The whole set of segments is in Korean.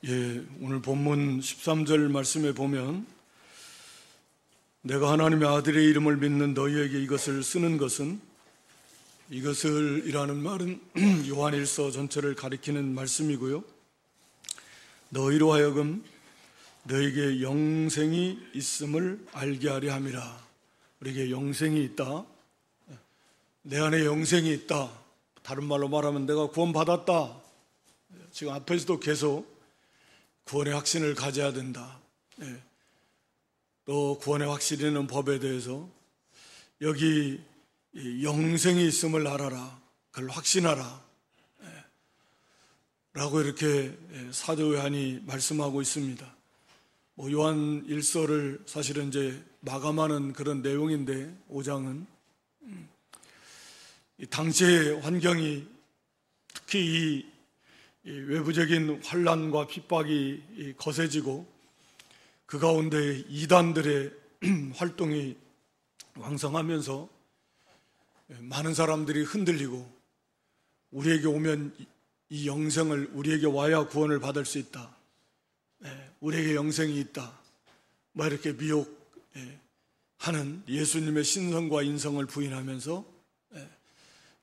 오늘 본문 13절 말씀에 보면 내가 하나님의 아들의 이름을 믿는 너희에게 이것을 쓰는 것은, 이것을 이라는 말은 요한일서 전체를 가리키는 말씀이고요, 너희로 하여금 너희에게 영생이 있음을 알게 하려 함이라. 우리에게 영생이 있다, 내 안에 영생이 있다, 다른 말로 말하면 내가 구원받았다. 지금 앞에서도 계속 구원의 확신을 가져야 된다. 또 구원의 확신이 있는 법에 대해서 여기 영생이 있음을 알아라, 그걸 확신하라 라고 이렇게 사도 요한이 말씀하고 있습니다. 요한 일서를 사실은 이제 마감하는 그런 내용인데, 5장은 당시의 환경이, 특히 이 외부적인 환난과 핍박이 거세지고 그 가운데 이단들의 활동이 왕성하면서 많은 사람들이 흔들리고, 우리에게 오면 이 영생을, 우리에게 와야 구원을 받을 수 있다, 우리에게 영생이 있다, 이렇게 미혹하는 예수님의 신성과 인성을 부인하면서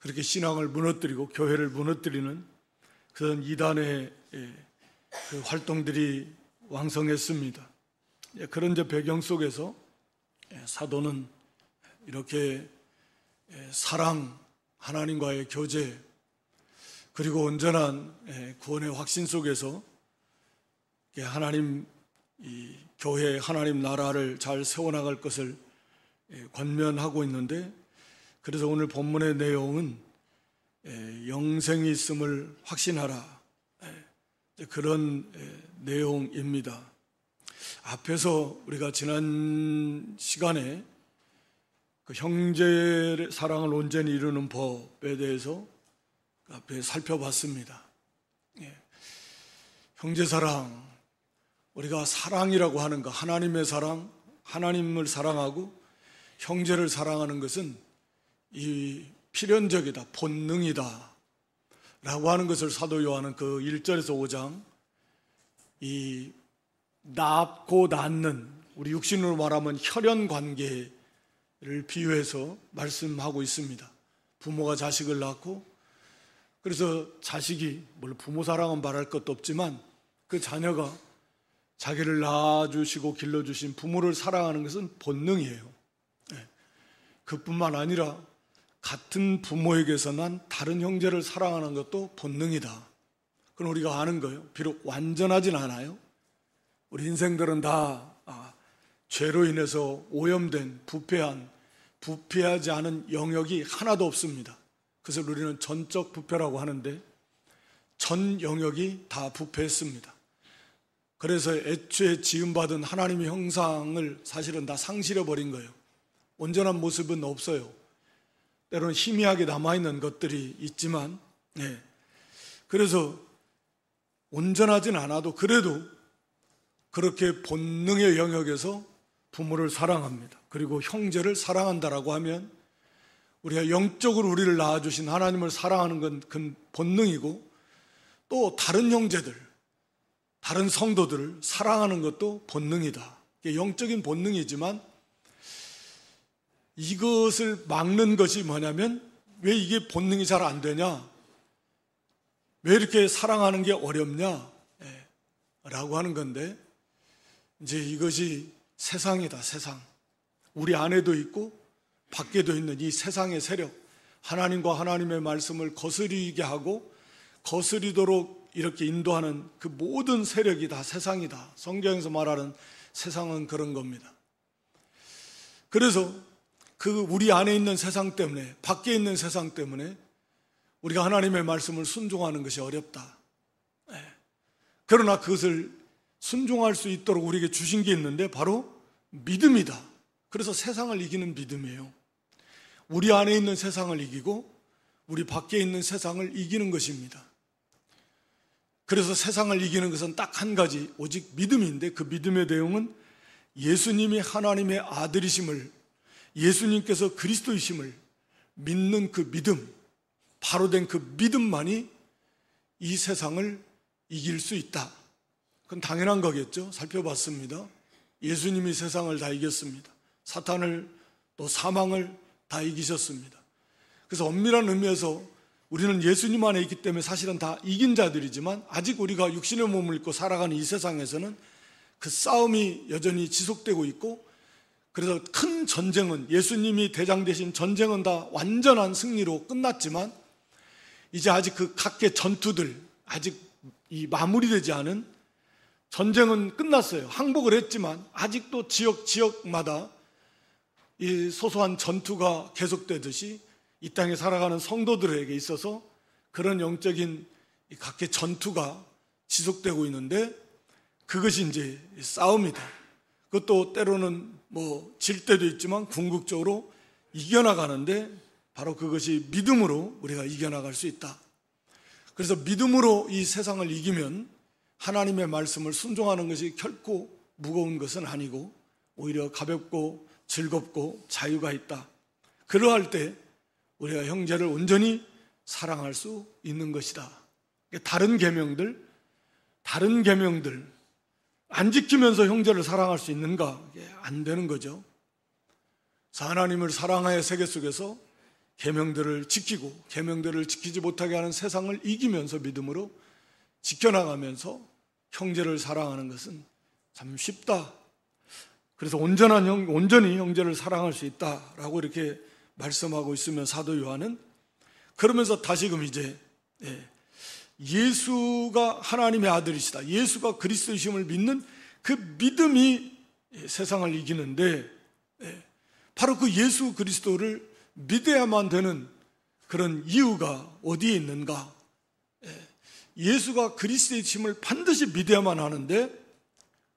그렇게 신앙을 무너뜨리고 교회를 무너뜨리는 그런 이단의 그 활동들이 왕성했습니다. 그런 배경 속에서 사도는 이렇게 사랑, 하나님과의 교제, 그리고 온전한 구원의 확신 속에서 하나님, 이 교회, 하나님 나라를 잘 세워나갈 것을 권면하고 있는데, 그래서 오늘 본문의 내용은 영생이 있음을 확신하라, 그런 내용입니다. 앞에서 우리가 지난 시간에 그 형제 사랑을 온전히 이루는 법에 대해서 앞에 살펴봤습니다. 형제 사랑, 우리가 사랑이라고 하는 것, 하나님의 사랑, 하나님을 사랑하고 형제를 사랑하는 것은 이 필연적이다, 본능이다 라고 하는 것을 사도 요한은 그 1절에서 5장, 이 낳고 낳는, 우리 육신으로 말하면 혈연 관계를 비유해서 말씀하고 있습니다. 부모가 자식을 낳고, 그래서 자식이, 물론 부모 사랑은 말할 것도 없지만 그 자녀가 자기를 낳아주시고 길러주신 부모를 사랑하는 것은 본능이에요. 그뿐만 아니라 같은 부모에게서 난 다른 형제를 사랑하는 것도 본능이다. 그건 우리가 아는 거예요. 비록 완전하진 않아요. 우리 인생들은 다 죄로 인해서 오염된, 부패하지 않은 영역이 하나도 없습니다. 그래서 우리는 전적 부패라고 하는데, 전 영역이 다 부패했습니다. 그래서 애초에 지음받은 하나님의 형상을 사실은 다 상실해버린 거예요. 온전한 모습은 없어요. 때로는 희미하게 남아있는 것들이 있지만, 그래서 온전하진 않아도 그래도 그렇게 본능의 영역에서 부모를 사랑합니다. 그리고 형제를 사랑한다라고 하면 우리가 영적으로 우리를 낳아주신 하나님을 사랑하는 건 그 본능이고, 또 다른 형제들, 다른 성도들을 사랑하는 것도 본능이다. 영적인 본능이지만 이것을 막는 것이 뭐냐면, 왜 이게 본능이 잘 안 되냐, 왜 이렇게 사랑하는 게 어렵냐 라고 하는 건데, 이제 이것이 세상이다, 세상. 우리 안에도 있고 밖에도 있는 이 세상의 세력, 하나님과 하나님의 말씀을 거스리게 하고 거스리도록 이렇게 인도하는 그 모든 세력이 다 세상이다. 성경에서 말하는 세상은 그런 겁니다. 그래서 그 우리 안에 있는 세상 때문에, 밖에 있는 세상 때문에 우리가 하나님의 말씀을 순종하는 것이 어렵다. 그러나 그것을 순종할 수 있도록 우리에게 주신 게 있는데, 바로 믿음이다. 그래서 세상을 이기는 믿음이에요. 우리 안에 있는 세상을 이기고 우리 밖에 있는 세상을 이기는 것입니다. 그래서 세상을 이기는 것은 딱 한 가지, 오직 믿음인데, 그 믿음의 내용은 예수님이 하나님의 아들이심을, 예수님께서 그리스도이심을 믿는 그 믿음, 바로 된 그 믿음만이 이 세상을 이길 수 있다. 그건 당연한 거겠죠. 살펴봤습니다. 예수님이 세상을 다 이겼습니다. 사탄을 또 사망을 다 이기셨습니다. 그래서 엄밀한 의미에서 우리는 예수님 안에 있기 때문에 사실은 다 이긴 자들이지만 아직 우리가 육신의 몸을 입고 살아가는 이 세상에서는 그 싸움이 여전히 지속되고 있고, 그래서 큰 전쟁은, 예수님이 대장 되신 전쟁은 다 완전한 승리로 끝났지만 이제 아직 그 각계 전투들, 아직 이 마무리되지 않은 전쟁은 끝났어요. 항복을 했지만 아직도 지역마다 이 소소한 전투가 계속되듯이 이 땅에 살아가는 성도들에게 있어서 그런 영적인 각계 전투가 지속되고 있는데, 그것이 이제 싸움이다. 그것도 때로는 질 때도 있지만 궁극적으로 이겨나가는데, 바로 그것이 믿음으로 우리가 이겨나갈 수 있다. 그래서 믿음으로 이 세상을 이기면 하나님의 말씀을 순종하는 것이 결코 무거운 것은 아니고 오히려 가볍고 즐겁고 자유가 있다. 그러할 때 우리가 형제를 온전히 사랑할 수 있는 것이다. 다른 계명들 안 지키면서 형제를 사랑할 수 있는가? 안 되는 거죠. 하나님을 사랑하여 세계 속에서 계명들을 지키고 계명들을 지키지 못하게 하는 세상을 이기면서 믿음으로 지켜나가면서 형제를 사랑하는 것은 참 쉽다. 그래서 온전히 형제를 사랑할 수 있다라고 이렇게 말씀하고 있으면 사도 요한은, 그러면서 다시금 이제 예수가 하나님의 아들이시다, 예수가 그리스도이심을 믿는 그 믿음이 세상을 이기는데, 바로 그 예수 그리스도를 믿어야만 되는 그런 이유가 어디에 있는가? 예수가 그리스도이심을 반드시 믿어야만 하는데,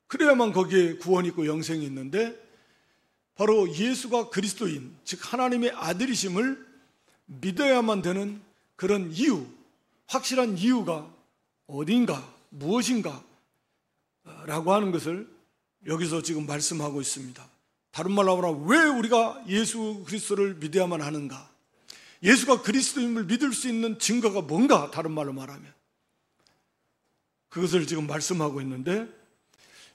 그래야만 거기에 구원이 있고 영생이 있는데, 바로 예수가 그리스도인, 즉 하나님의 아들이심을 믿어야만 되는 그런 이유, 확실한 이유가 어딘가, 무엇인가 라고 하는 것을 여기서 지금 말씀하고 있습니다. 다른 말로 하면 왜 우리가 예수 그리스도를 믿어야만 하는가? 예수가 그리스도임을 믿을 수 있는 증거가 뭔가? 다른 말로 말하면 그것을 지금 말씀하고 있는데,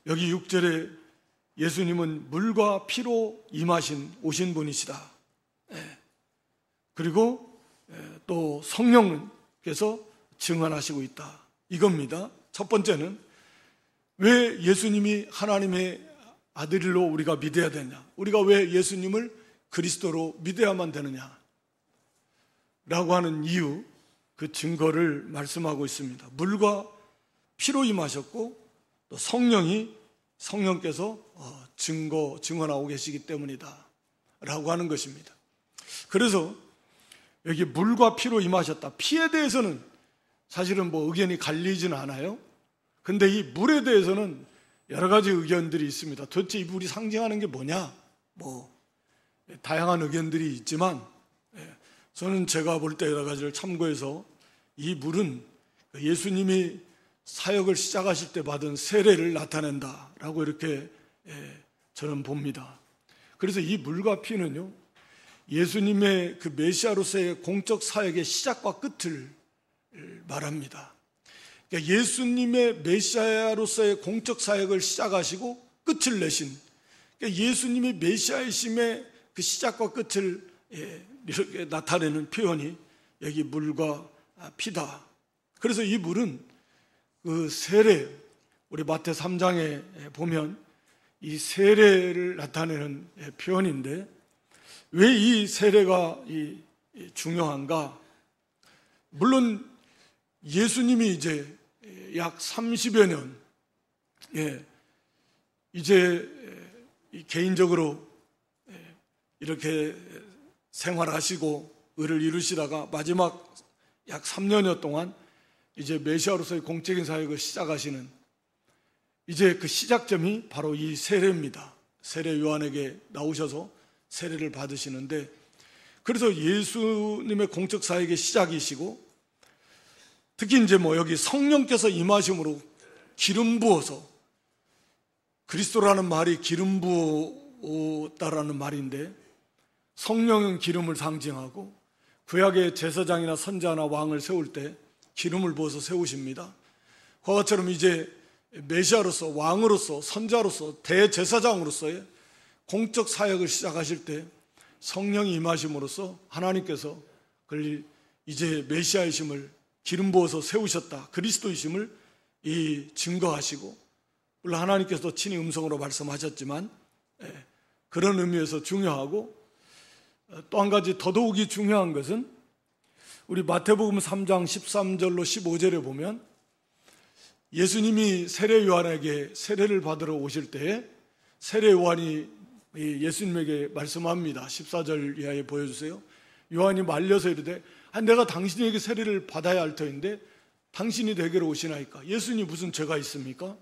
여기 6절에 예수님은 물과 피로 오신 분이시다. 그리고 또 성령께서 증언하시고 있다. 이겁니다. 첫 번째는 왜 예수님이 하나님의 아들로 우리가 믿어야 되냐? 우리가 왜 예수님을 그리스도로 믿어야만 되느냐? 라고 하는 이유, 그 증거를 말씀하고 있습니다. 물과 피로 임하셨고 또 성령께서 증언하고 계시기 때문이다 라고 하는 것입니다. 그래서 여기 물과 피로 임하셨다. 피에 대해서는 사실은 의견이 갈리지는 않아요. 근데 이 물에 대해서는 여러 가지 의견들이 있습니다. 도대체 이 물이 상징하는 게 뭐냐? 다양한 의견들이 있지만 저는 제가 볼 때 여러 가지를 참고해서 이 물은 예수님이 사역을 시작하실 때 받은 세례를 나타낸다라고 이렇게 저는 봅니다. 그래서 이 물과 피는요, 예수님의 그 메시아로서의 공적 사역의 시작과 끝을 말합니다. 그러니까 예수님의 메시아로서의 공적 사역을 시작하시고 끝을 내신, 그러니까 예수님이 메시아이심의 그 시작과 끝을 이렇게 나타내는 표현이 여기 물과 피다. 그래서 이 물은 그 세례, 우리 마태 3장에 보면 이 세례를 나타내는 표현인데, 왜 이 세례가 중요한가? 물론 예수님이 이제 약 30여 년 이제 개인적으로 이렇게 생활하시고 의를 이루시다가 마지막 약 3년여 동안 이제 메시아로서의 공적인 사역을 시작하시는, 이제 그 시작점이 바로 이 세례입니다. 세례 요한에게 나오셔서 세례를 받으시는데, 그래서 예수님의 공적 사역의 시작이시고, 특히 이제 여기 성령께서 임하심으로 기름 부어서, 그리스도라는 말이 기름 부었다라는 말인데, 성령은 기름을 상징하고 구약의 제사장이나 선지자나 왕을 세울 때 기름을 부어서 세우십니다. 그와 같처럼 이제 메시아로서, 왕으로서, 선자로서, 대제사장으로서의 공적 사역을 시작하실 때 성령이 임하심으로써 하나님께서 그를 이제 메시아이심을 기름 부어서 세우셨다, 그리스도이심을 증거하시고, 물론 하나님께서도 친히 음성으로 말씀하셨지만 그런 의미에서 중요하고, 또 한 가지 더더욱이 중요한 것은 우리 마태복음 3장 13절로 15절에 보면 예수님이 세례 요한에게 세례를 받으러 오실 때에 세례 요한이 예수님에게 말씀합니다. 14절 이하에 보여주세요. 요한이 말려서 이르되 내가 당신에게 세례를 받아야 할 터인데 당신이 내게로 오시나이까? 예수님 무슨 죄가 있습니까?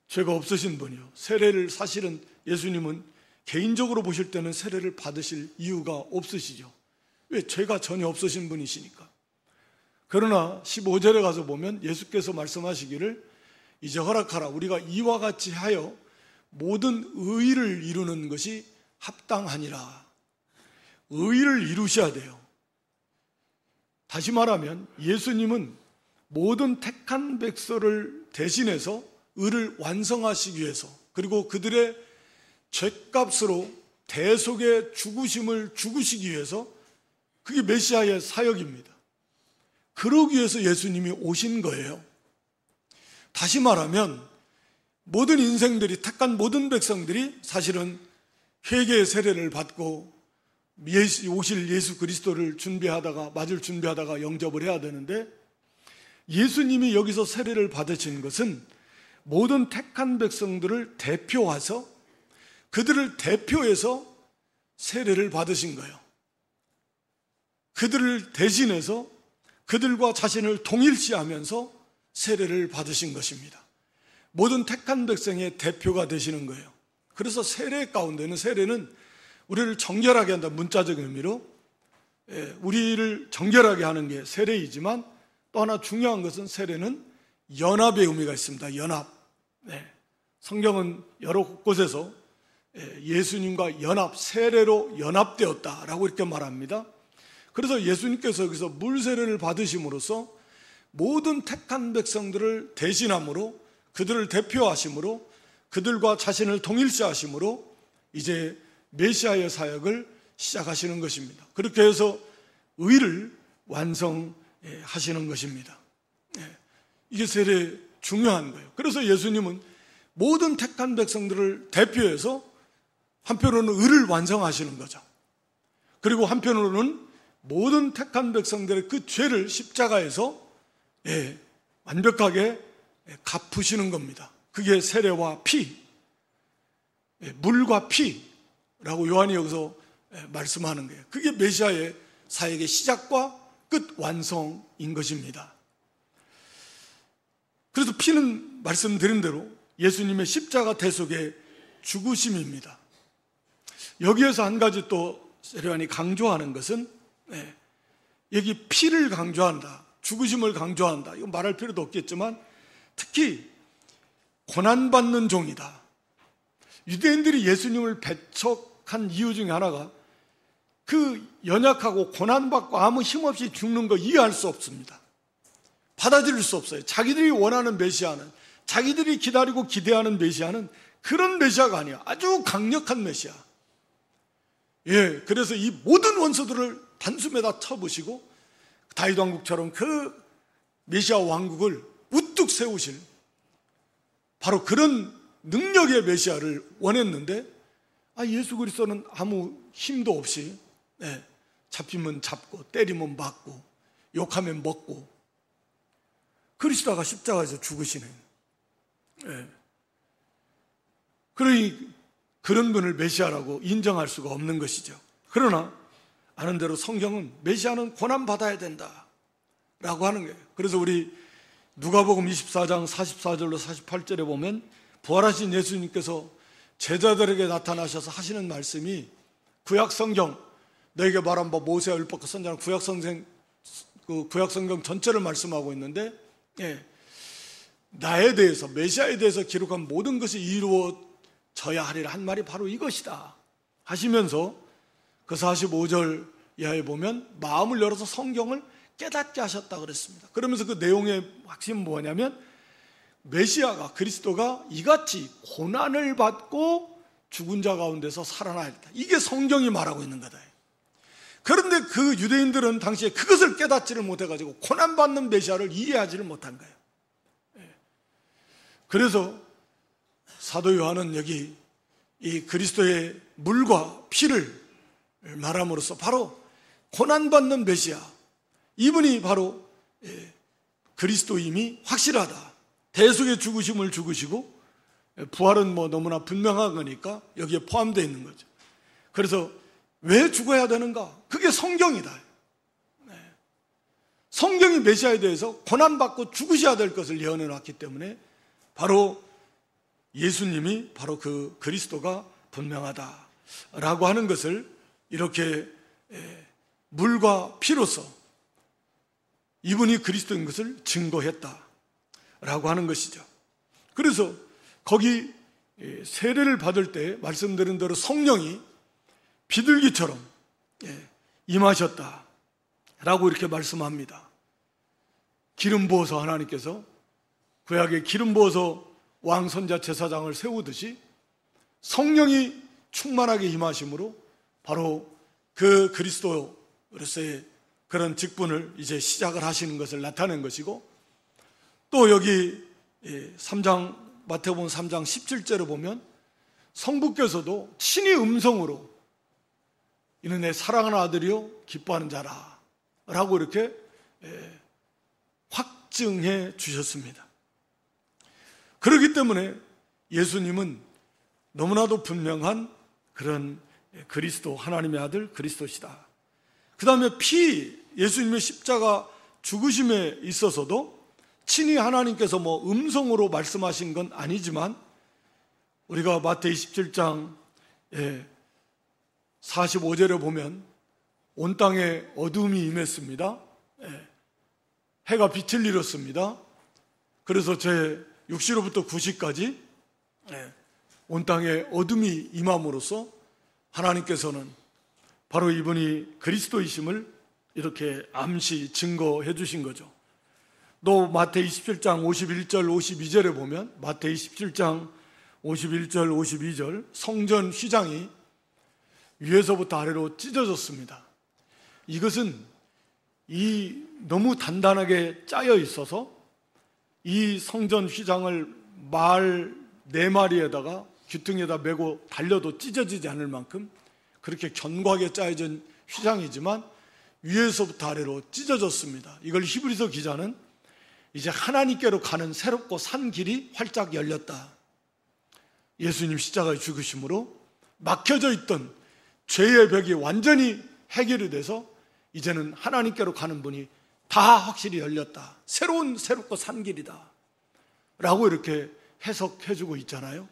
죄가 없으신 분이요. 세례를 사실은 예수님은 개인적으로 보실 때는 세례를 받으실 이유가 없으시죠. 왜? 죄가 전혀 없으신 분이시니까. 그러나 15절에 가서 보면 예수께서 말씀하시기를 이제 허락하라. 우리가 이와 같이 하여 모든 의를 이루는 것이 합당하니라. 의를 이루셔야 돼요. 다시 말하면 예수님은 모든 택한 백성을 대신해서 의를 완성하시기 위해서, 그리고 그들의 죄값으로 대속의 죽으심을 죽으시기 위해서, 그게 메시아의 사역입니다. 그러기 위해서 예수님이 오신 거예요. 다시 말하면 모든 인생들이, 택한 모든 백성들이 사실은 회개의 세례를 받고 오실 예수 그리스도를 맞을 준비하다가 영접을 해야 되는데, 예수님이 여기서 세례를 받으신 것은 모든 택한 백성들을 대표해서, 그들을 대표해서 세례를 받으신 거예요. 그들을 대신해서 그들과 자신을 동일시하면서 세례를 받으신 것입니다. 모든 택한 백성의 대표가 되시는 거예요. 그래서 세례 가운데는, 세례는 우리를 정결하게 한다, 문자적인 의미로 우리를 정결하게 하는 게 세례이지만, 또 하나 중요한 것은 세례는 연합의 의미가 있습니다. 연합. 성경은 여러 곳에서 예수님과 연합, 세례로 연합되었다라고 이렇게 말합니다. 그래서 예수님께서 여기서 물세례를 받으심으로써 모든 택한 백성들을 대신함으로, 그들을 대표하심으로, 그들과 자신을 동일시하심으로 이제 메시아의 사역을 시작하시는 것입니다. 그렇게 해서 의를 완성하시는 것입니다. 이게 세례 중요한 거예요. 그래서 예수님은 모든 택한 백성들을 대표해서 한편으로는 의를 완성하시는 거죠. 그리고 한편으로는 모든 택한 백성들의 그 죄를 십자가에서 완벽하게 갚으시는 겁니다. 그게 세례와 피, 물과 피라고 요한이 여기서 말씀하는 거예요. 그게 메시아의 사역의 시작과 끝, 완성인 것입니다. 그래서 피는 말씀드린 대로 예수님의 십자가 대속의 죽으심입니다. 여기에서 한 가지 또 세례요한이 강조하는 것은 여기 피를 강조한다, 죽으심을 강조한다. 이거 말할 필요도 없겠지만 특히 고난받는 종이다. 유대인들이 예수님을 배척한 이유 중에 하나가 그 연약하고 고난받고 아무 힘없이 죽는 거 이해할 수 없습니다. 받아들일 수 없어요. 자기들이 원하는 메시아는, 자기들이 기다리고 기대하는 메시아는 그런 메시아가 아니야. 아주 강력한 메시아. 그래서 이 모든 원수들을 단숨에다 쳐부시고 다윗 왕국처럼 그 메시아 왕국을 우뚝 세우실 바로 그런 능력의 메시아를 원했는데, 예수 그리스도는 아무 힘도 없이 잡히면 잡고 때리면 맞고 욕하면 먹고 그리스도가 십자가에서 죽으시는, 그러니 그런 분을 메시아라고 인정할 수가 없는 것이죠. 그러나 아는 대로 성경은 메시아는 고난받아야 된다 라고 하는 거예요. 그래서 우리 누가복음 24장 44절로 48절에 보면 부활하신 예수님께서 제자들에게 나타나셔서 하시는 말씀이 구약성경, 너에게 말한 바 모세와 율법과 선지자는 구약성경 전체를 말씀하고 있는데, 나에 대해서, 메시아에 대해서 기록한 모든 것이 이루어져야 하리라 한 말이 바로 이것이다 하시면서 그 45절 이하에 보면 마음을 열어서 성경을 깨닫게 하셨다 그랬습니다. 그러면서 그 내용의 핵심은 뭐냐면 메시아가, 그리스도가 이같이 고난을 받고 죽은 자 가운데서 살아나야겠다. 이게 성경이 말하고 있는 거다. 그런데 그 유대인들은 당시에 그것을 깨닫지를 못해가지고 고난받는 메시아를 이해하지를 못한 거예요. 그래서 사도 요한은 여기 이 그리스도의 물과 피를 말함으로써 바로 고난받는 메시아, 이분이 바로 그리스도임이 확실하다. 대속의 죽으심을 죽으시고 부활은 뭐 너무나 분명한 거니까 여기에 포함되어 있는 거죠. 그래서 왜 죽어야 되는가? 그게 성경이다. 성경이 메시아에 대해서 고난받고 죽으셔야 될 것을 예언해 놨기 때문에 바로 예수님이 바로 그 그리스도가 분명하다라고 하는 것을 이렇게 물과 피로서 이분이 그리스도인 것을 증거했다라고 하는 것이죠. 그래서 거기 세례를 받을 때 말씀드린 대로 성령이 비둘기처럼 임하셨다라고 이렇게 말씀합니다. 기름 부어서 하나님께서 구약에 기름 부어서 왕, 선자, 제사장을 세우듯이 성령이 충만하게 임하심으로 바로 그 그리스도로서의 그런 직분을 이제 시작을 하시는 것을 나타낸 것이고, 또 여기 3장 마태복음 3장 17절에 보면 성부께서도 친히 음성으로 이는 내 사랑하는 아들이요 기뻐하는 자라 라고 이렇게 확증해 주셨습니다. 그렇기 때문에 예수님은 너무나도 분명한 그런 그리스도, 하나님의 아들 그리스도시다. 그 다음에 예수님의 십자가 죽으심에 있어서도 친히 하나님께서 뭐 음성으로 말씀하신 건 아니지만, 우리가 마태 27장 45절에 보면 온 땅에 어둠이 임했습니다. 해가 빛을 잃었습니다. 그래서 제 6시로부터 9시까지 온 땅에 어둠이 임함으로써 하나님께서는 바로 이분이 그리스도이심을 이렇게 암시 증거해 주신 거죠. 또 마태 27장 51절 52절에 보면 마태 27장 51절 52절 성전 휘장이 위에서부터 아래로 찢어졌습니다. 이것은 너무 단단하게 짜여 있어서 이 성전 휘장을 말 4마리에다가 귀퉁이에다 메고 달려도 찢어지지 않을 만큼 그렇게 견고하게 짜여진 휘장이지만 위에서부터 아래로 찢어졌습니다. 이걸 히브리서 기자는 이제 하나님께로 가는 새롭고 산 길이 활짝 열렸다. 예수님 십자가의 죽으심으로 막혀져 있던 죄의 벽이 완전히 해결이 돼서 이제는 하나님께로 가는 분이 다 확실히 열렸다. 새롭고 산 길이다 라고 이렇게 해석해주고 있잖아요.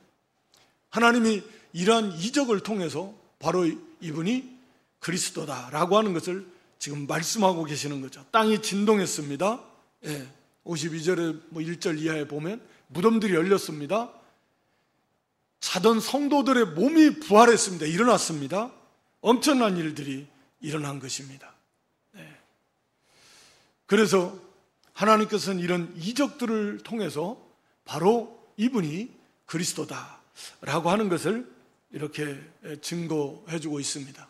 하나님이 이러한 이적을 통해서 바로 이분이 그리스도다라고 하는 것을 지금 말씀하고 계시는 거죠. 땅이 진동했습니다. 52절에 1절 이하에 보면 무덤들이 열렸습니다. 자던 성도들의 몸이 부활했습니다. 일어났습니다. 엄청난 일들이 일어난 것입니다. 그래서 하나님께서는 이런 이적들을 통해서 바로 이분이 그리스도다라고 하는 것을 이렇게 증거해주고 있습니다.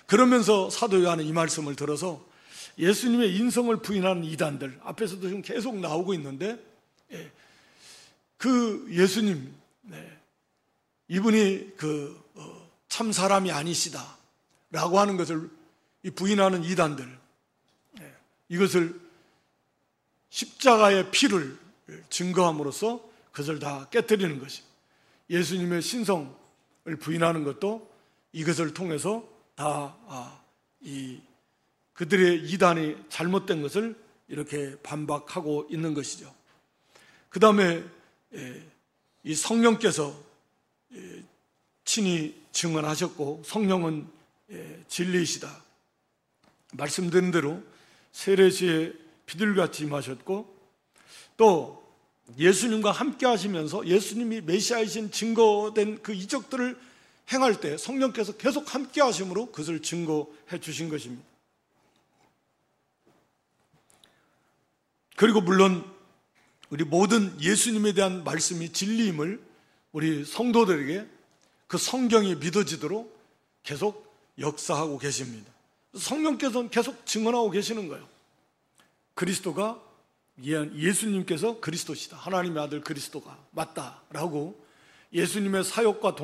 그러면서 사도 요한은 이 말씀을 들어서 예수님의 인성을 부인하는 이단들, 앞에서도 지금 계속 나오고 있는데, 그 예수님, 이분이 참 사람이 아니시다라고 하는 것을 부인하는 이단들, 이것을 십자가의 피를 증거함으로써 그것을 다 깨뜨리는 것이, 예수님의 신성을 부인하는 것도 이것을 통해서 다 그들의 이단이 잘못된 것을 이렇게 반박하고 있는 것이죠. 그 다음에 이 성령께서 친히 증언하셨고, 성령은 진리이시다. 말씀드린 대로 세례 시에 비둘기같이 임하셨고, 또 예수님과 함께 하시면서 예수님이 메시아이신 증거된 그 이적들을 행할 때 성령께서 계속 함께 하심으로 그것을 증거해 주신 것입니다. 그리고 물론 우리 모든 예수님에 대한 말씀이 진리임을 우리 성도들에게 그 성경이 믿어지도록 계속 역사하고 계십니다. 성령께서는 계속 증언하고 계시는 거예요. 그리스도가, 예수님께서 그리스도시다, 하나님의 아들 그리스도가 맞다라고 예수님의 사역과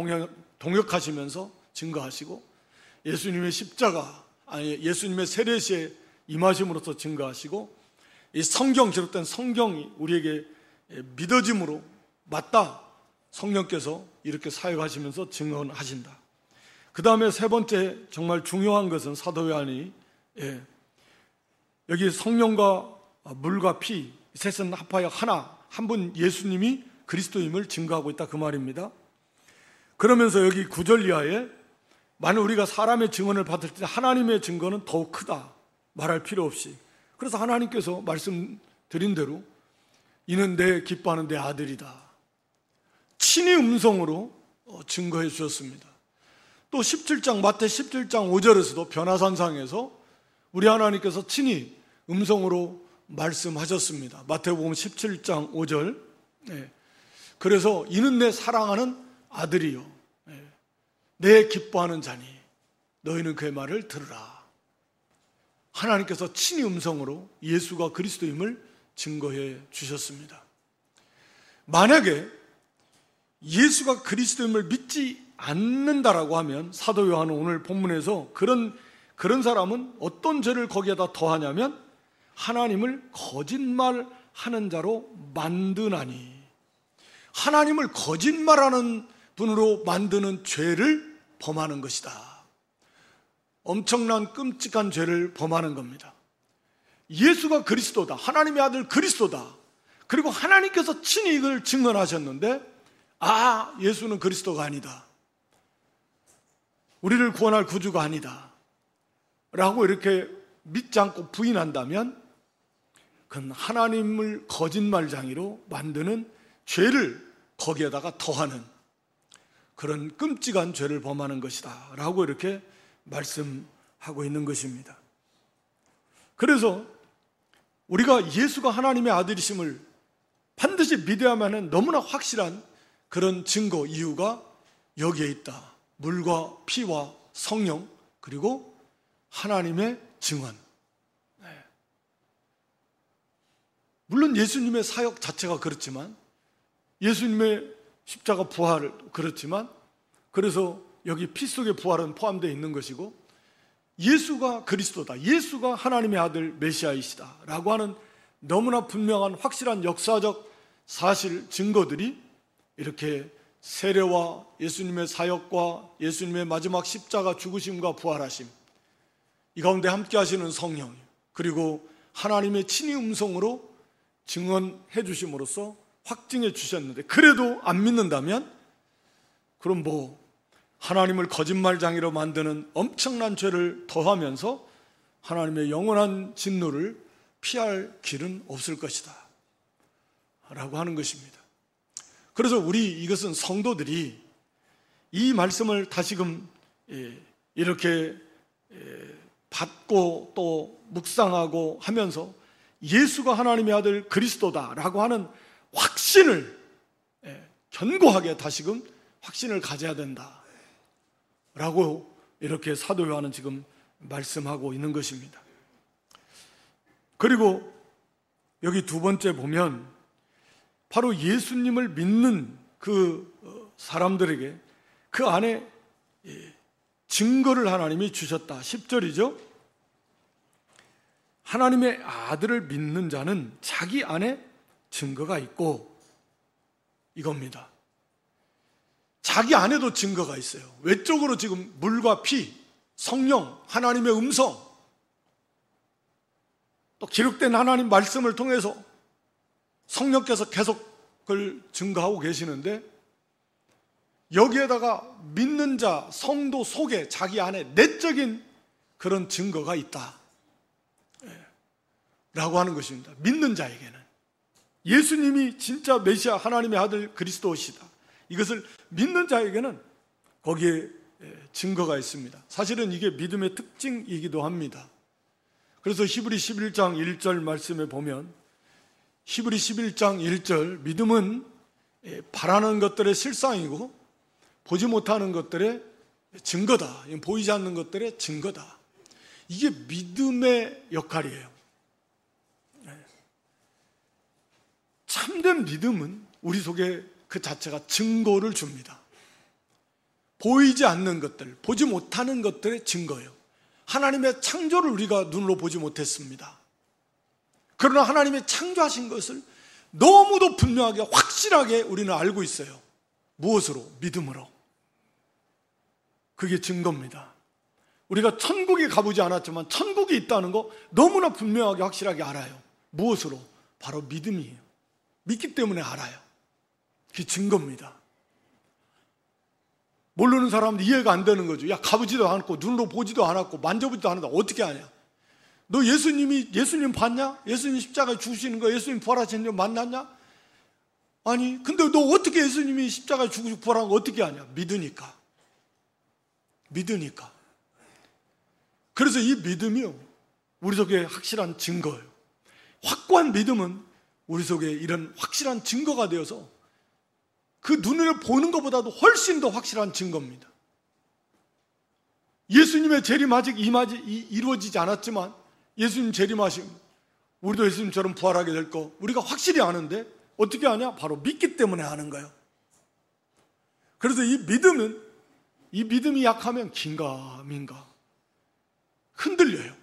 동역하시면서 증거하시고, 예수님의 십자가, 예수님의 세례시에 임하심으로써 증거하시고, 이 성경, 기록된 성경이 우리에게 믿어짐으로 맞다, 성령께서 이렇게 사역하시면서 증언하신다. 그 다음에 세 번째 정말 중요한 것은 사도 요한이 여기 성령과 물과 피 셋은 합하여 하나, 한 분 예수님이 그리스도임을 증거하고 있다, 그 말입니다. 그러면서 여기 9절 이하에 만약 우리가 사람의 증언을 받을 때 하나님의 증거는 더욱 크다 말할 필요 없이, 그래서 하나님께서 말씀드린 대로 이는 내 기뻐하는 내 아들이다, 친히 음성으로 증거해 주셨습니다. 또 17장, 마태 17장 5절에서도 변화산상에서 우리 하나님께서 친히 음성으로 말씀하셨습니다. 마태복음 17장 5절. 그래서 이는 내 사랑하는 아들이요, 내 기뻐하는 자니 너희는 그의 말을 들으라. 하나님께서 친히 음성으로 예수가 그리스도임을 증거해 주셨습니다. 만약에 예수가 그리스도임을 믿지 않는다라고 하면 사도 요한은 오늘 본문에서 그런 사람은 어떤 죄를 거기에다 더하냐면 하나님을 거짓말하는 자로 만드나니, 하나님을 거짓말하는 분으로 만드는 죄를 범하는 것이다. 엄청난 끔찍한 죄를 범하는 겁니다. 예수가 그리스도다, 하나님의 아들 그리스도다, 그리고 하나님께서 친히 이걸 증언하셨는데 예수는 그리스도가 아니다, 우리를 구원할 구주가 아니다 라고 이렇게 믿지 않고 부인한다면 그건 하나님을 거짓말장이로 만드는 죄를 거기에다가 더하는 그런 끔찍한 죄를 범하는 것이다 라고 이렇게 말씀하고 있는 것입니다. 그래서 우리가 예수가 하나님의 아들이심을 반드시 믿어야만 하는 너무나 확실한 그런 증거, 이유가 여기에 있다. 물과 피와 성령, 그리고 하나님의 증언. 물론 예수님의 사역 자체가 그렇지만, 예수님의 십자가 부활 그렇지만, 그래서 여기 피 속의 부활은 포함되어 있는 것이고, 예수가 그리스도다, 예수가 하나님의 아들 메시아이시다 라고 하는 너무나 분명한 확실한 역사적 사실, 증거들이 이렇게 세례와 예수님의 사역과 예수님의 마지막 십자가 죽으심과 부활하심, 이 가운데 함께 하시는 성령, 그리고 하나님의 친히 음성으로 증언해 주심으로써 확증해 주셨는데, 그래도 안 믿는다면 그럼 하나님을 거짓말장이로 만드는 엄청난 죄를 더하면서 하나님의 영원한 진노를 피할 길은 없을 것이다 라고 하는 것입니다. 그래서 이것은 성도들이 이 말씀을 다시금 이렇게 받고 또 묵상하고 하면서 예수가 하나님의 아들 그리스도다라고 하는 확신을 견고하게 다시금 확신을 가져야 된다라고 이렇게 사도 요한은 지금 말씀하고 있는 것입니다. 그리고 여기 두 번째 보면 바로 예수님을 믿는 그 사람들에게 그 안에 증거를 하나님이 주셨다. 10절이죠. 하나님의 아들을 믿는 자는 자기 안에 증거가 있고, 이겁니다. 자기 안에도 증거가 있어요. 외적으로 지금 물과 피, 성령, 하나님의 음성, 또 기록된 하나님 말씀을 통해서 성령께서 계속 그걸 증거하고 계시는데, 여기에다가 믿는 자, 성도 속에 자기 안에 내적인 그런 증거가 있다 라고 하는 것입니다. 믿는 자에게는 예수님이 진짜 메시아 하나님의 아들 그리스도시다, 이것을 믿는 자에게는 거기에 증거가 있습니다. 사실은 이게 믿음의 특징이기도 합니다. 그래서 히브리 11장 1절 말씀에 보면 히브리 11장 1절, 믿음은 바라는 것들의 실상이고 보지 못하는 것들의 증거다. 보이지 않는 것들의 증거다. 이게 믿음의 역할이에요. 참된 믿음은 우리 속에 그 자체가 증거를 줍니다. 보이지 않는 것들, 보지 못하는 것들의 증거예요. 하나님의 창조를 우리가 눈으로 보지 못했습니다. 그러나 하나님의 창조하신 것을 너무도 분명하게 확실하게 우리는 알고 있어요. 무엇으로? 믿음으로. 그게 증거입니다. 우리가 천국에 가보지 않았지만 천국이 있다는 거 너무나 분명하게 확실하게 알아요. 무엇으로? 바로 믿음이에요. 믿기 때문에 알아요. 그게 증거입니다. 모르는 사람은 이해가 안 되는 거죠. 야, 가보지도 않았고 눈으로 보지도 않았고 만져보지도 않았다. 어떻게 아냐? 너 예수님 봤냐? 예수님 십자가에 죽으시는 거, 예수님 부활하시는 거 만났냐? 아니, 근데 너 어떻게 예수님이 십자가에 죽으시고 부활한 거 어떻게 아냐? 믿으니까. 그래서 이 믿음이요, 우리 속에 확실한 증거예요. 확고한 믿음은 우리 속에 이런 확실한 증거가 되어서 그 눈으로 보는 것보다도 훨씬 더 확실한 증거입니다. 예수님의 재림 아직 이루어지지 않았지만 예수님 재림하시면 우리도 예수님처럼 부활하게 될 거 우리가 확실히 아는데 어떻게 아냐? 바로 믿기 때문에 아는 거예요. 그래서 이 믿음이 약하면 긴가민가 흔들려요.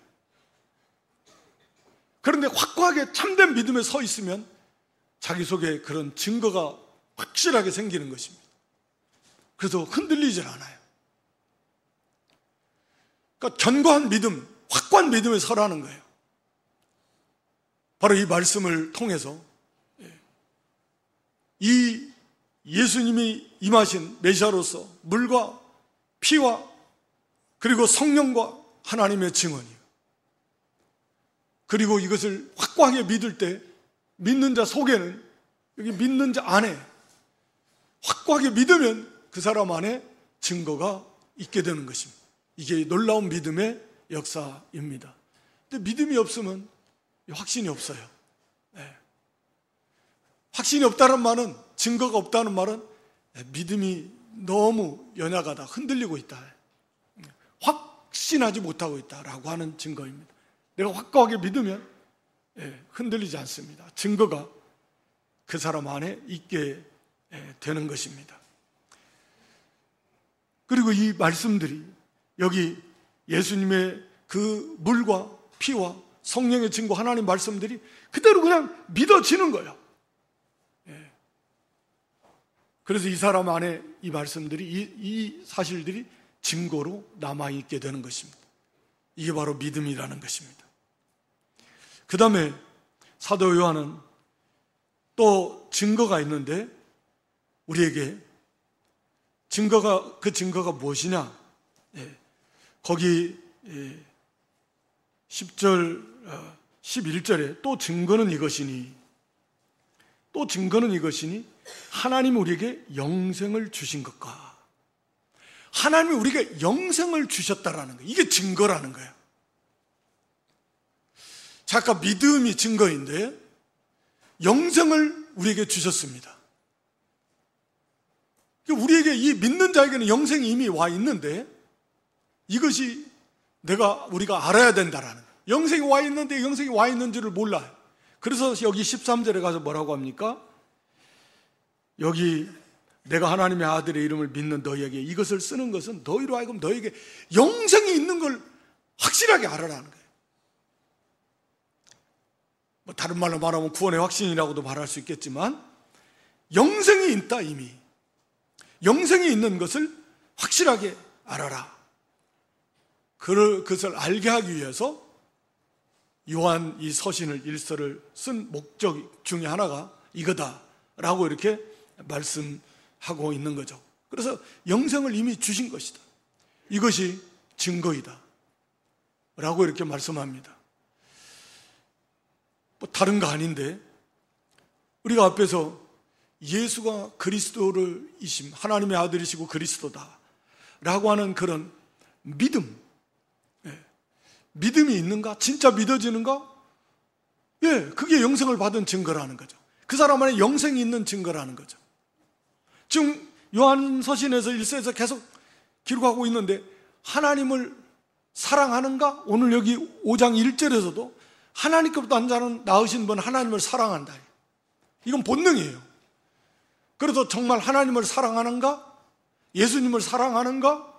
그런데 확고하게 참된 믿음에 서 있으면 자기 속에 그런 증거가 확실하게 생기는 것입니다. 그래서 흔들리질 않아요. 그러니까 견고한 믿음, 확고한 믿음에 서라는 거예요. 바로 이 말씀을 통해서 이 예수님이 임하신 메시아로서 물과 피와 그리고 성령과 하나님의 증언이에요. 그리고 이것을 확고하게 믿을 때 믿는 자 속에는, 여기 믿는 자 안에 확고하게 믿으면 그 사람 안에 증거가 있게 되는 것입니다. 이게 놀라운 믿음의 역사입니다. 근데 믿음이 없으면 확신이 없어요. 네. 확신이 없다는 말은, 증거가 없다는 말은 믿음이 너무 연약하다, 흔들리고 있다, 확신하지 못하고 있다라고 하는 증거입니다. 내가 확고하게 믿으면 흔들리지 않습니다. 증거가 그 사람 안에 있게 되는 것입니다. 그리고 이 말씀들이 여기 예수님의 그 물과 피와 성령의 증거, 하나님 말씀들이 그대로 그냥 믿어지는 거예요. 그래서 이 사람 안에 이 말씀들이, 이 사실들이 증거로 남아있게 되는 것입니다. 이게 바로 믿음이라는 것입니다. 그 다음에 사도 요한은 또 증거가 있는데, 우리에게 그 증거가 무엇이냐? 거기 10절, 11절에 또 증거는 이것이니 하나님이 우리에게 영생을 주신 것과, 하나님이 우리에게 영생을 주셨다라는 거예요. 이게 증거라는 거예요. 자, 아까 믿음이 증거인데 영생을 우리에게 주셨습니다. 우리에게, 이 믿는 자에게는 영생이 이미 와 있는데 이것이 우리가 알아야 된다라는 거예요. 영생이 와 있는데 영생이 와 있는 줄을 몰라요. 그래서 여기 13절에 가서 뭐라고 합니까? 여기 내가 하나님의 아들의 이름을 믿는 너희에게 이것을 쓰는 것은 너희로 하여금 너희에게 영생이 있는 걸 확실하게 알아라는 거예요. 뭐 다른 말로 말하면 구원의 확신이라고도 말할 수 있겠지만, 영생이 있다. 이미 영생이 있는 것을 확실하게 알아라. 그것을 알게 하기 위해서 요한 이 서신을, 일서를 쓴 목적 중에 하나가 이거다라고 이렇게 말씀하고 있는 거죠. 그래서 영생을 이미 주신 것이다, 이것이 증거이다 라고 이렇게 말씀합니다. 뭐 다른 거 아닌데, 우리가 앞에서 예수가 그리스도이심, 하나님의 아들이시고 그리스도다 라고 하는 그런 믿음이 있는가? 진짜 믿어지는가? 예, 그게 영생을 받은 증거라는 거죠. 그 사람 안에 영생이 있는 증거라는 거죠. 지금 요한서신에서 1서에서 계속 기록하고 있는데 하나님을 사랑하는가? 오늘 여기 5장 1절에서도 하나님께로부터 한 자는 낳으신 분 하나님을 사랑한다. 이건 본능이에요. 그래서 정말 하나님을 사랑하는가? 예수님을 사랑하는가?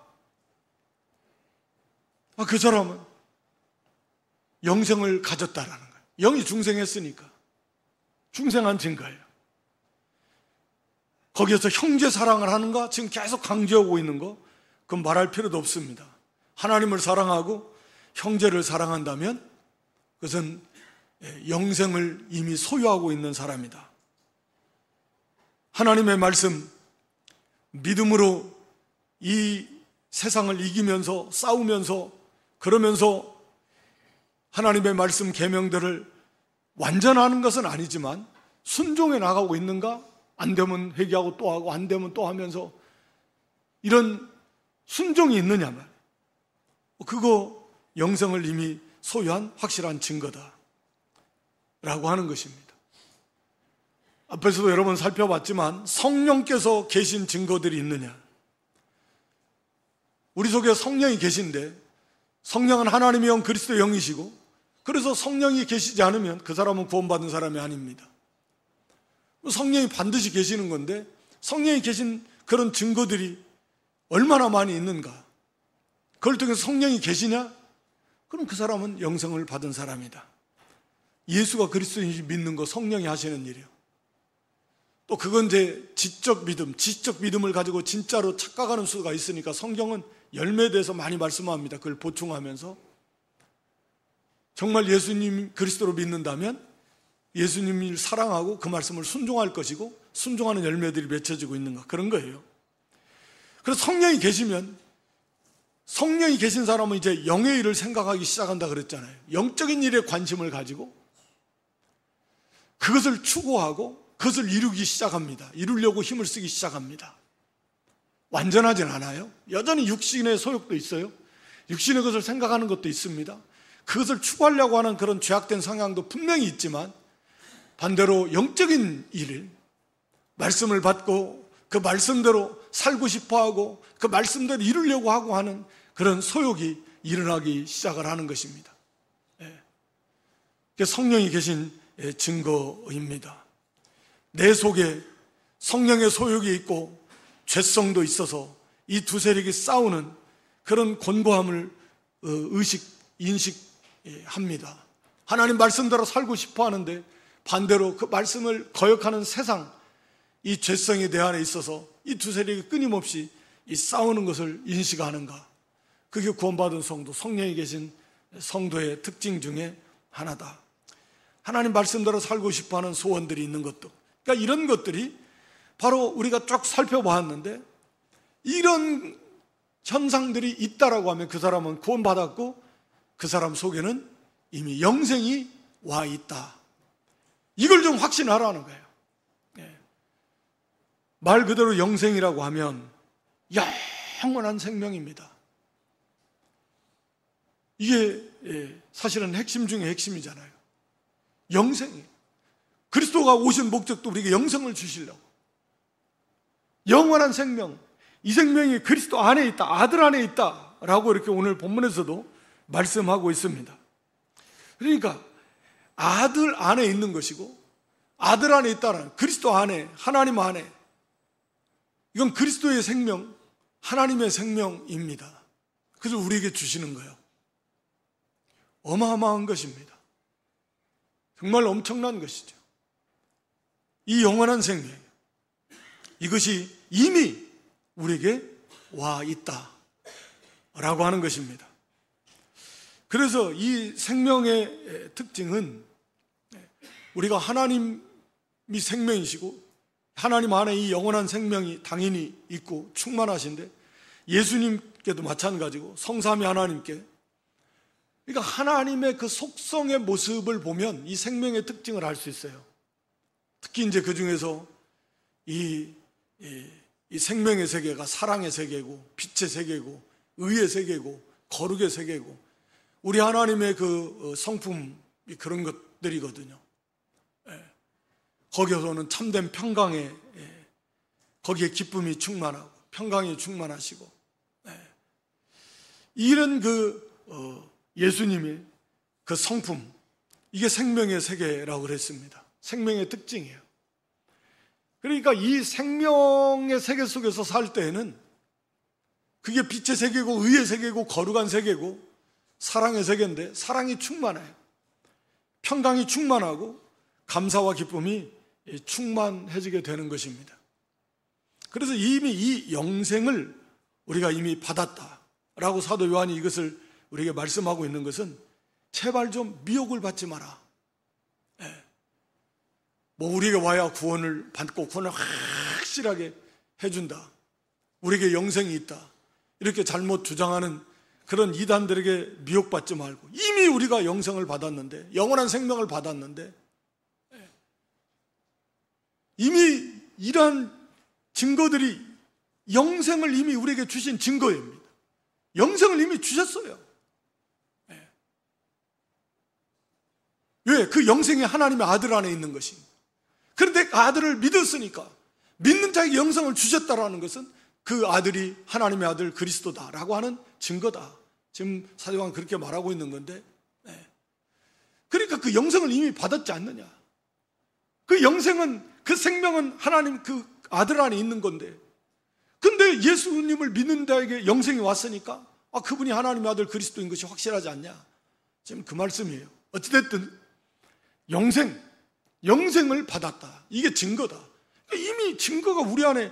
그 사람은 영생을 가졌다라는 거예요. 영이 중생했으니까 중생한 증거예요. 거기에서 형제 사랑을 하는가? 지금 계속 강조하고 있는 거 그건 말할 필요도 없습니다. 하나님을 사랑하고 형제를 사랑한다면 그것은 영생을 이미 소유하고 있는 사람이다. 하나님의 말씀 믿음으로 이 세상을 이기면서 싸우면서 그러면서 하나님의 말씀 계명들을 완전하는 것은 아니지만 순종해 나가고 있는가? 안 되면 회개하고 또 하고 안 되면 또 하면서 이런 순종이 있느냐 말. 그거 영생을 이미 소유한 확실한 증거다 라고 하는 것입니다. 앞에서도 여러 번 살펴봤지만 성령께서 계신 증거들이 있느냐. 우리 속에 성령이 계신데 성령은 하나님의 영 그리스도의 영이시고 그래서 성령이 계시지 않으면 그 사람은 구원받은 사람이 아닙니다. 성령이 반드시 계시는 건데 성령이 계신 그런 증거들이 얼마나 많이 있는가. 그걸 통해서 성령이 계시냐? 그럼 그 사람은 영생을 받은 사람이다. 예수가 그리스도인지 믿는 거 성령이 하시는 일이에요. 또 그건 이제 지적 믿음을 가지고 진짜로 착각하는 수가 있으니까 성경은 열매에 대해서 많이 말씀합니다. 그걸 보충하면서 정말 예수님 그리스도로 믿는다면 예수님을 사랑하고 그 말씀을 순종할 것이고 순종하는 열매들이 맺혀지고 있는가 그런 거예요. 그래서 성령이 계시면 성령이 계신 사람은 이제 영의 일을 생각하기 시작한다 그랬잖아요. 영적인 일에 관심을 가지고 그것을 추구하고 그것을 이루기 시작합니다. 이루려고 힘을 쓰기 시작합니다. 완전하진 않아요. 여전히 육신의 소욕도 있어요. 육신의 것을 생각하는 것도 있습니다. 그것을 추구하려고 하는 그런 죄악된 성향도 분명히 있지만 반대로 영적인 일을 말씀을 받고 그 말씀대로 살고 싶어하고 그 말씀대로 이루려고 하고 하는 그런 소욕이 일어나기 시작을 하는 것입니다. 성령이 계신 증거입니다. 내 속에 성령의 소욕이 있고 죄성도 있어서 이 두 세력이 싸우는 그런 곤고함을 인식합니다. 하나님 말씀대로 살고 싶어 하는데 반대로 그 말씀을 거역하는 세상, 이 죄성이 내 안에 있어서 이 두 세력이 끊임없이 이 싸우는 것을 인식하는가. 그게 구원받은 성도, 성령이 계신 성도의 특징 중에 하나다. 하나님 말씀대로 살고 싶어하는 소원들이 있는 것도, 그러니까 이런 것들이 바로 우리가 쭉 살펴보았는데 이런 현상들이 있다라고 하면 그 사람은 구원받았고 그 사람 속에는 이미 영생이 와 있다. 이걸 좀 확신하라는 거예요. 말 그대로 영생이라고 하면 영원한 생명입니다. 이게 사실은 핵심 중에 핵심이잖아요. 영생이에요. 그리스도가 오신 목적도 우리에게 영생을 주시려고. 영원한 생명, 이 생명이 그리스도 안에 있다, 아들 안에 있다 라고 이렇게 오늘 본문에서도 말씀하고 있습니다. 그러니까 아들 안에 있는 것이고 아들 안에 있다는 그리스도 안에, 하나님 안에, 이건 그리스도의 생명, 하나님의 생명입니다. 그래서 우리에게 주시는 거예요. 어마어마한 것입니다. 정말 엄청난 것이죠. 이 영원한 생명, 이것이 이미 우리에게 와 있다 라고 하는 것입니다. 그래서 이 생명의 특징은 우리가 하나님이 생명이시고 하나님 안에 이 영원한 생명이 당연히 있고 충만하신데 예수님께도 마찬가지고 성삼위 하나님께, 그러니까 하나님의 그 속성의 모습을 보면 이 생명의 특징을 알 수 있어요. 특히 이제 그 중에서 이 생명의 세계가 사랑의 세계고 빛의 세계고 의의 세계고 거룩의 세계고 우리 하나님의 그 성품이 그런 곳들이거든요. 거기서는 참된 평강에, 거기에 기쁨이 충만하고 평강이 충만하시고, 이런 예수님의 그 성품, 이게 생명의 세계라고 그랬습니다. 생명의 특징이에요. 그러니까 이 생명의 세계 속에서 살 때에는 그게 빛의 세계고 의의 세계고 거룩한 세계고 사랑의 세계인데, 사랑이 충만해요. 평강이 충만하고 감사와 기쁨이 충만해지게 되는 것입니다. 그래서 이미 이 영생을 우리가 이미 받았다라고 사도 요한이 이것을 우리에게 말씀하고 있는 것은, 제발 좀 미혹을 받지 마라. 우리에게 와야 구원을 받고 구원을 확실하게 해준다, 우리에게 영생이 있다, 이렇게 잘못 주장하는 그런 이단들에게 미혹받지 말고, 이미 우리가 영생을 받았는데, 영원한 생명을 받았는데, 이미 이러한 증거들이 영생을 이미 우리에게 주신 증거입니다. 영생을 이미 주셨어요. 왜? 그 영생이 하나님의 아들 안에 있는 것입니다. 그런데 그 아들을 믿었으니까, 믿는 자에게 영생을 주셨다라는 것은 그 아들이 하나님의 아들 그리스도다라고 하는 증거다. 지금 사도 요한은 그렇게 말하고 있는 건데, 그러니까 그 영생을 이미 받았지 않느냐. 그 영생은, 그 생명은 하나님 그 아들 안에 있는 건데, 근데 예수님을 믿는 자에게 영생이 왔으니까 그분이 하나님의 아들 그리스도인 것이 확실하지 않냐. 지금 그 말씀이에요. 어찌됐든 영생을 받았다, 이게 증거다. 이미 증거가 우리 안에,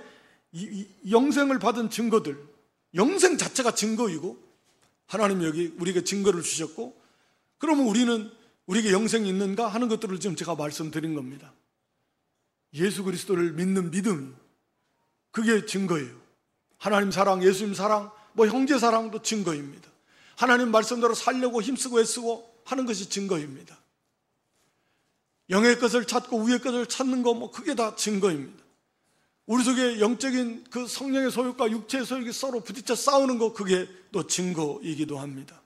영생을 받은 증거들, 영생 자체가 증거이고, 하나님이 여기 우리에게 증거를 주셨고, 그러면 우리는 우리에게 영생이 있는가 하는 것들을 지금 제가 말씀드린 겁니다. 예수 그리스도를 믿는 믿음, 그게 증거예요. 하나님 사랑, 예수님 사랑, 형제 사랑도 증거입니다. 하나님 말씀대로 살려고 힘쓰고 애쓰고 하는 것이 증거입니다. 영의 것을 찾고 위의 것을 찾는 거, 그게 다 증거입니다. 우리 속에 영적인 그 성령의 소욕과 육체의 소욕이 서로 부딪혀 싸우는 거, 그게 또 증거이기도 합니다.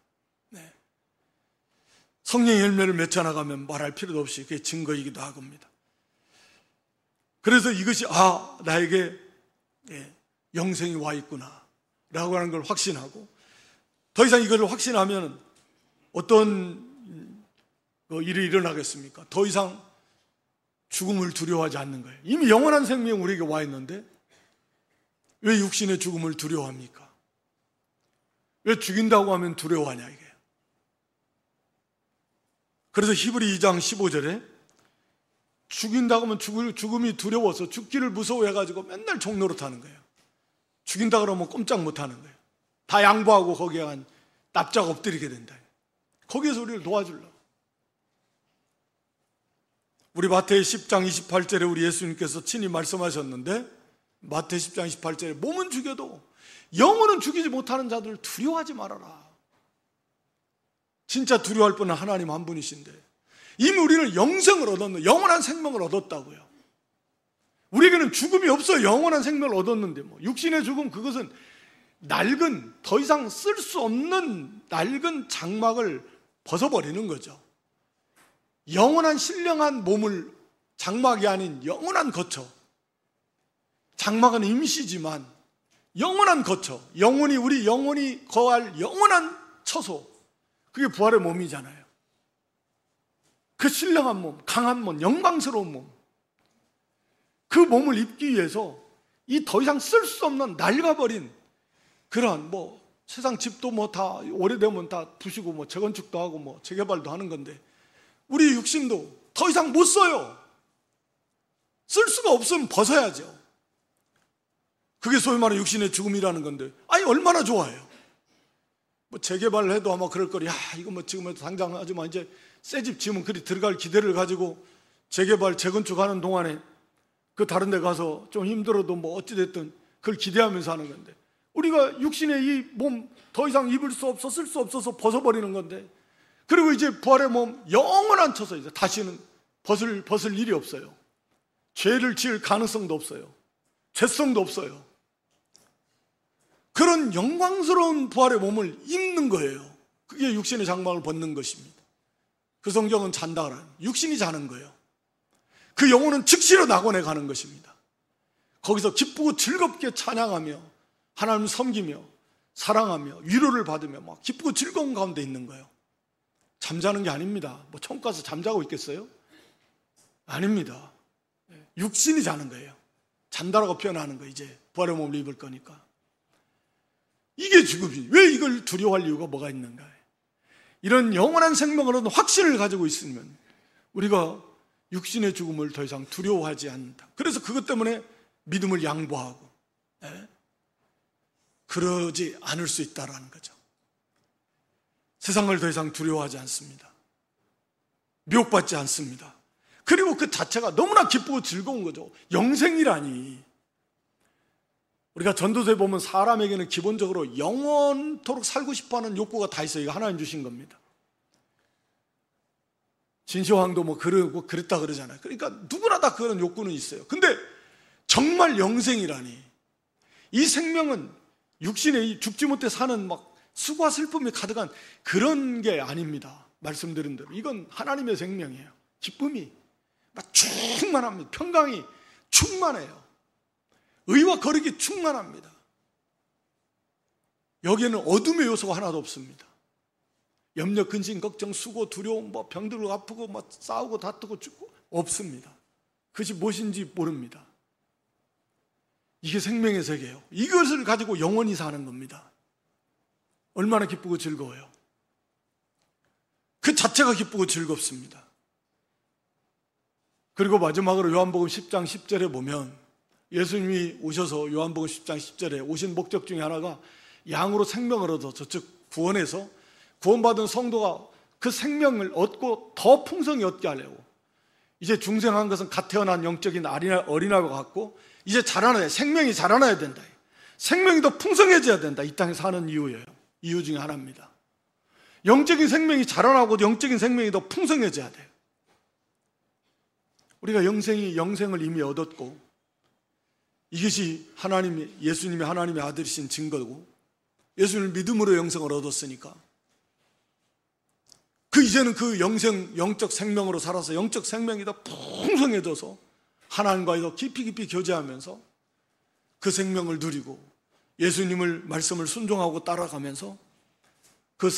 성령의 열매를 맺혀나가면 말할 필요도 없이 그게 증거이기도 하겁니다. 그래서 이것이 나에게 영생이 와 있구나 라고 하는 걸 확신하고, 더 이상 이걸 확신하면 어떤 일이 일어나겠습니까? 더 이상 죽음을 두려워하지 않는 거예요. 이미 영원한 생명이 우리에게 와 있는데 왜 육신의 죽음을 두려워합니까? 왜 죽인다고 하면 두려워하냐, 이게. 그래서 히브리 2장 15절에 죽인다고 하면 죽음이 두려워서 죽기를 무서워해가지고 맨날 종노릇 하는 거예요. 죽인다 그러면 꼼짝 못 하는 거예요. 다 양보하고 거기에 한 납작 엎드리게 된다. 거기에서 우리를 도와주려고. 우리 마태의 10장 28절에 우리 예수님께서 친히 말씀하셨는데, 마태 10장 28절에 몸은 죽여도 영혼은 죽이지 못하는 자들을 두려워하지 말아라. 진짜 두려워할 분은 하나님 한 분이신데, 이미 우리는 영생을 얻었는, 영원한 생명을 얻었다고요. 우리에게는 죽음이 없어요. 영원한 생명을 얻었는데 육신의 죽음, 그것은 낡은, 더 이상 쓸 수 없는 낡은 장막을 벗어버리는 거죠. 영원한 신령한 몸을, 장막이 아닌 영원한 거처, 장막은 임시지만 영원한 거처, 우리 영혼이 거할 영원한 처소, 그게 부활의 몸이잖아요. 그 신령한 몸, 강한 몸, 영광스러운 몸, 그 몸을 입기 위해서 이 더 이상 쓸 수 없는 낡아버린 그런 세상 집도 다 오래되면 다 부시고 재건축도 하고 재개발도 하는 건데, 우리 육신도 더 이상 못 써요. 쓸 수가 없으면 벗어야죠. 그게 소위 말하는 육신의 죽음이라는 건데, 얼마나 좋아요. 재개발을 해도 아마 그럴 거리, 이거 지금 당장 하지만 이제 새 집 지으면 그리 들어갈 기대를 가지고 재개발, 재건축하는 동안에 그 다른 데 가서 좀 힘들어도 어찌됐든 그걸 기대하면서 하는 건데, 우리가 육신의 이 몸 더 이상 입을 수 없어, 쓸 수 없어서 벗어버리는 건데, 그리고 이제 부활의 몸 영원한 처소, 이제 다시는 벗을 일이 없어요. 죄를 지을 가능성도 없어요. 죄성도 없어요. 그런 영광스러운 부활의 몸을 입는 거예요. 그게 육신의 장막을 벗는 것입니다. 그 성경은 잔다. 육신이 자는 거예요. 그 영혼은 즉시로 낙원에 가는 것입니다. 거기서 기쁘고 즐겁게 찬양하며 하나님을 섬기며 사랑하며 위로를 받으며 막 기쁘고 즐거운 가운데 있는 거예요. 잠자는 게 아닙니다. 뭐 천국 가서 잠자고 있겠어요? 아닙니다. 육신이 자는 거예요. 잔다라고 표현하는 거예요. 이제 부활의 몸을 입을 거니까. 이게 죽음이지. 왜 이걸 두려워할 이유가 뭐가 있는가? 이런 영원한 생명으로는 확신을 가지고 있으면 우리가 육신의 죽음을 더 이상 두려워하지 않는다. 그래서 그것 때문에 믿음을 양보하고 그러지 않을 수 있다라는 거죠. 세상을 더 이상 두려워하지 않습니다. 미혹받지 않습니다. 그리고 그 자체가 너무나 기쁘고 즐거운 거죠. 영생이라니. 우리가 전도서에 보면 사람에게는 기본적으로 영원토록 살고 싶어하는 욕구가 다 있어요. 이거 하나님 주신 겁니다. 진시황도 뭐 그러고 그랬다 그러잖아요. 그러니까 누구나 다 그런 욕구는 있어요. 근데 정말 영생이라니. 이 생명은 육신에 죽지 못해 사는 막 수고와 슬픔이 가득한 그런 게 아닙니다. 말씀드린 대로 이건 하나님의 생명이에요. 기쁨이 막 충만합니다. 평강이 충만해요. 의와 거룩이 충만합니다. 여기에는 어둠의 요소가 하나도 없습니다. 염려, 근심, 걱정, 수고, 두려움, 뭐 병들고 아프고 뭐 싸우고 다투고 죽고 없습니다. 그것이 무엇인지 모릅니다. 이게 생명의 세계예요. 이것을 가지고 영원히 사는 겁니다. 얼마나 기쁘고 즐거워요. 그 자체가 기쁘고 즐겁습니다. 그리고 마지막으로 요한복음 10장 10절에 보면 예수님이 오셔서 요한복음 10장 10절에 오신 목적 중에 하나가 양으로 생명을 얻어서 즉 구원해서 구원받은 성도가 그 생명을 얻고 더 풍성히 얻게 하려고 이제 중생한 것은 갓 태어난 영적인 어린아이와 같고 이제 자라나야 생명이 자라나야 된다. 생명이 더 풍성해져야 된다. 이 땅에 사는 이유예요. 이유 중에 하나입니다. 영적인 생명이 자라나고 영적인 생명이 더 풍성해져야 돼요. 우리가 영생을 이미 얻었고 이것이 예수님이 하나님의 아들이신 증거고 예수님을 믿음으로 영생을 얻었으니까 이제는 그 영적 생명으로 살아서 영적 생명이 더 풍성해져서 하나님과의 더 깊이 교제하면서 그 생명을 누리고 예수님을 말씀을 순종하고 따라가면서 그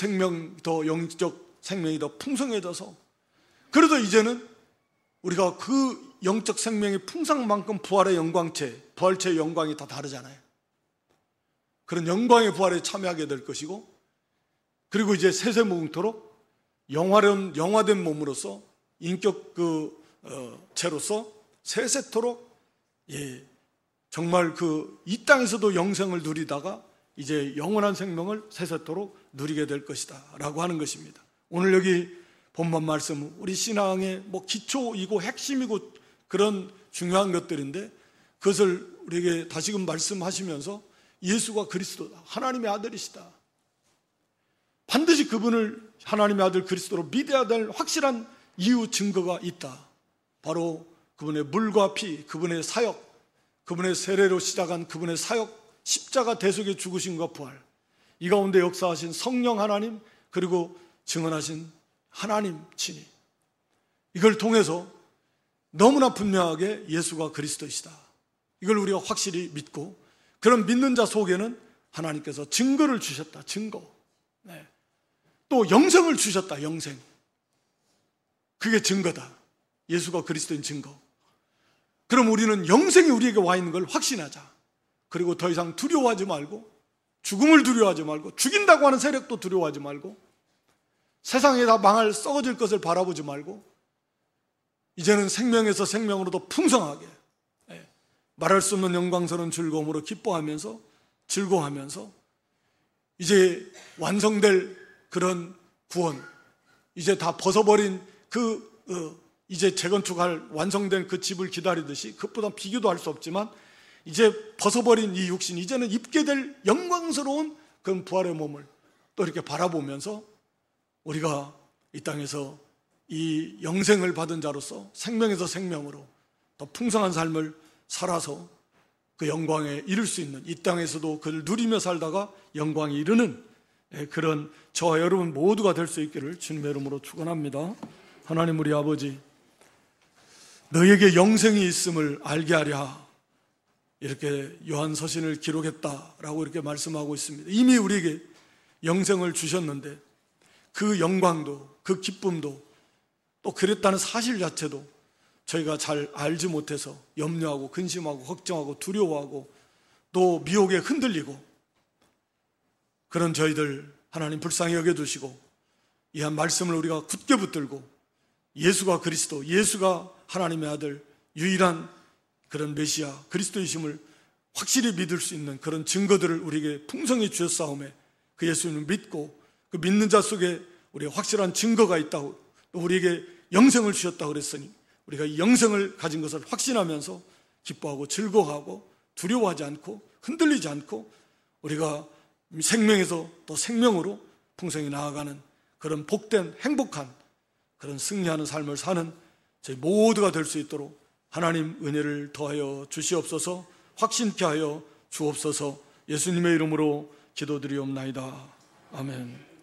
영적 생명이 더 풍성해져서 그래도 이제는 우리가 그 영적 생명의 풍성만큼 부활의 영광체, 부활체의 영광이 다 다르잖아요. 그런 영광의 부활에 참여하게 될 것이고 그리고 이제 세세무궁토록 영화된 몸으로서 인격 체로서 세세토록 정말 이 땅에서도 영생을 누리다가 이제 영원한 생명을 세세토록 누리게 될 것이다 라고 하는 것입니다. 오늘 여기 본문 말씀 우리 신앙의 기초이고 핵심이고 그런 중요한 것들인데 그것을 우리에게 다시금 말씀하시면서 예수가 그리스도다. 하나님의 아들이시다. 반드시 그분을 하나님의 아들 그리스도로 믿어야 될 확실한 이유 증거가 있다. 바로 그분의 물과 피, 그분의 사역, 그분의 세례로 시작한 그분의 사역, 십자가 대속의 죽으심과 부활, 이 가운데 역사하신 성령 하나님 그리고 증언하신 하나님 친히 이걸 통해서 너무나 분명하게 예수가 그리스도이시다. 이걸 우리가 확실히 믿고 그런 믿는 자 속에는 하나님께서 증거를 주셨다. 증거. 또 영생을 주셨다. 영생. 그게 증거다. 예수가 그리스도인 증거. 그럼 우리는 영생이 우리에게 와 있는 걸 확신하자. 그리고 더 이상 두려워하지 말고 죽음을 두려워하지 말고 죽인다고 하는 세력도 두려워하지 말고 세상에 다 썩어질 것을 바라보지 말고 이제는 생명에서 생명으로 더 풍성하게 말할 수 없는 영광스러운 즐거움으로 기뻐하면서 즐거워하면서 이제 완성될 그런 구원, 이제 다 벗어버린 이제 재건축할 완성된 그 집을 기다리듯이 그것보다 비교도 할 수 없지만 이제 벗어버린 이 육신, 이제는 입게 될 영광스러운 그런 부활의 몸을 또 이렇게 바라보면서 우리가 이 땅에서 이 영생을 받은 자로서 생명에서 생명으로 더 풍성한 삶을 살아서 그 영광에 이를 수 있는, 이 땅에서도 그를 누리며 살다가 영광에 이르는 그런 저와 여러분 모두가 될 수 있기를 주님의 이름으로 축원합니다. 하나님 우리 아버지, 너에게 영생이 있음을 알게 하랴, 이렇게 요한 서신을 기록했다라고 이렇게 말씀하고 있습니다. 이미 우리에게 영생을 주셨는데 그 영광도, 그 기쁨도, 또 그랬다는 사실 자체도 저희가 잘 알지 못해서 염려하고 근심하고 걱정하고 두려워하고 또 미혹에 흔들리고, 그런 저희들 하나님 불쌍히 여겨주시고 이 한 말씀을 우리가 굳게 붙들고 예수가 그리스도, 예수가 하나님의 아들, 유일한 그런 메시아 그리스도이심을 확실히 믿을 수 있는 그런 증거들을 우리에게 풍성히 주셨사오매 그 예수님을 믿고 그 믿는 자 속에 우리가 확실한 증거가 있다고, 또 우리에게 영생을 주셨다고 그랬으니 우리가 이 영생을 가진 것을 확신하면서 기뻐하고 즐거워하고 두려워하지 않고 흔들리지 않고 우리가 생명에서 또 생명으로 풍성히 나아가는 그런 복된 행복한 그런 승리하는 삶을 사는 저희 모두가 될 수 있도록 하나님 은혜를 더하여 주시옵소서. 확신케 하여 주옵소서. 예수님의 이름으로 기도드리옵나이다. 아멘.